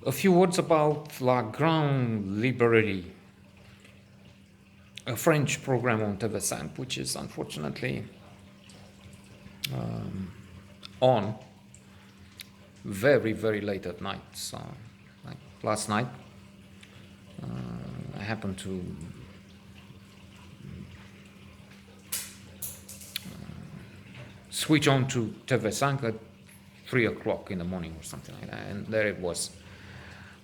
A few words about La Grande Librarie, a French program on TV5, which is unfortunately on very, very late at night. So, like last night, I happened to switch on to TV5 at 3 o'clock in the morning or something like that, and there it was.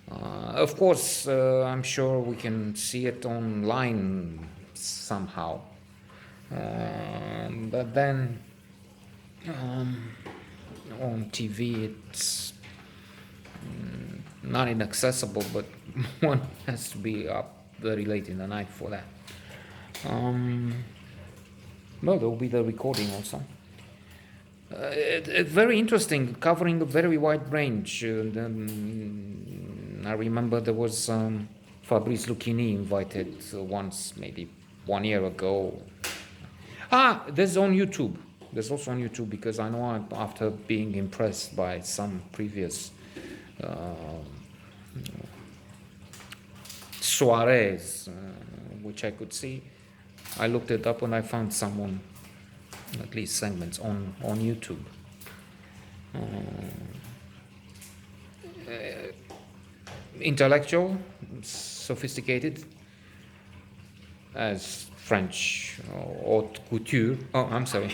Of course, I'm sure we can see it online somehow. But then on TV, it's not inaccessible, but one has to be up very late in the night for that. No, there will be the recording also. It's very interesting, covering a very wide range. I remember there was Fabrice Lucchini invited once, maybe 1 year ago. There's on YouTube. There's also on YouTube, because I know after being impressed by some previous soirees, which I could see, I looked it up and I found someone, at least segments, on YouTube. Intellectual, sophisticated, as French haute couture. Oh, I'm sorry,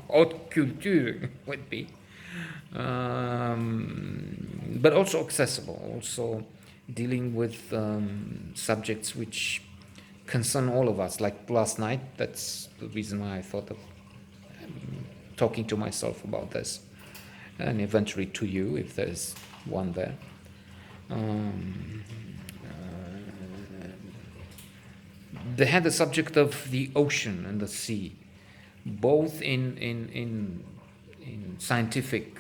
haute culture would be, but also accessible. Also dealing with subjects which concern all of us. Like last night, that's the reason why I thought of talking to myself about this, and eventually to you, if there's one there. They had the subject of the ocean and the sea, both in scientific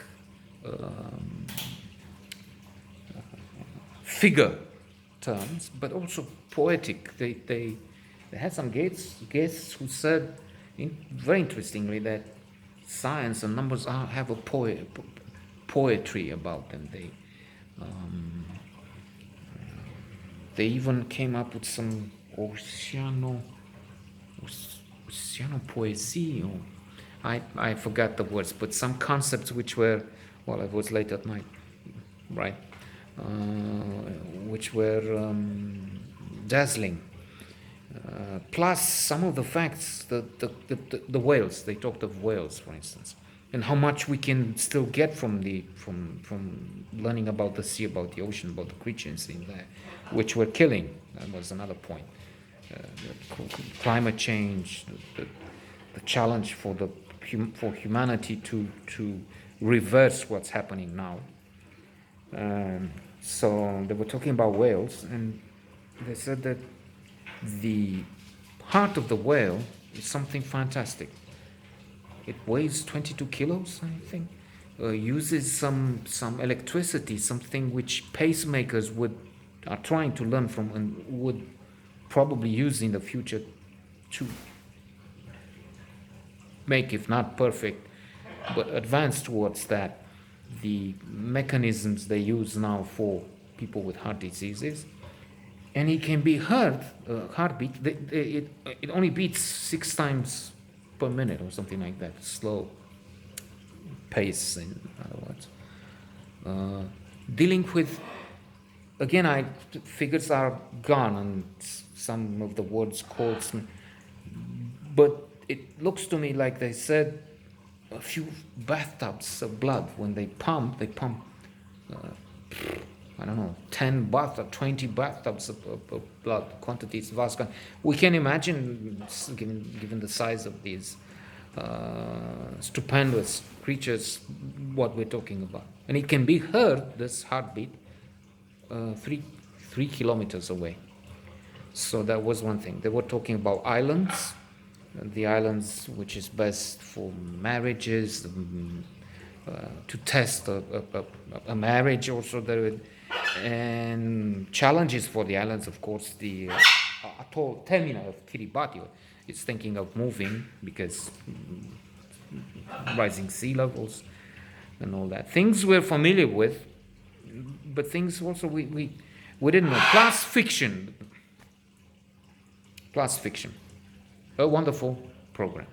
figure terms, but also poetic. They had some guests who said, very interestingly, that science and numbers have a poetry about them. They even came up with some oceano poesie. I forgot the words, but some concepts which were, well, it was late at night, right? Which were dazzling. Plus some of the facts, the whales. They talked of whales, for instance, and how much we can still get from learning about the sea, about the ocean, about the creatures in there, which we're killing. That was another point. Climate change, the challenge for humanity to reverse what's happening now. So they were talking about whales, and they said that the heart of the whale is something fantastic. It weighs 22 kilos, I think. Uses some electricity, something which pacemakers are trying to learn from and would probably use in the future to make, if not perfect, but advance towards that. The mechanisms they use now for people with heart diseases, and it can be heard, heartbeat, it only beats 6 times per minute or something like that, slow pace, in other words. Dealing with, again, figures are gone and some of the words quotes, but it looks to me like they said a few bathtubs of blood. When they pump, I don't know, 10 bathtubs, 20 bathtubs of blood. Quantities vast. We can imagine, given the size of these stupendous creatures, what we're talking about. And it can be heard, this heartbeat, 3 kilometers away. So that was one thing. They were talking about islands, the islands which is best for marriages, to test a marriage also there, and challenges for the islands, of course. The atoll terminal of Kiribati is thinking of moving because rising sea levels and all that. Things we're familiar with, but things also we didn't know. Plus fiction, a wonderful program.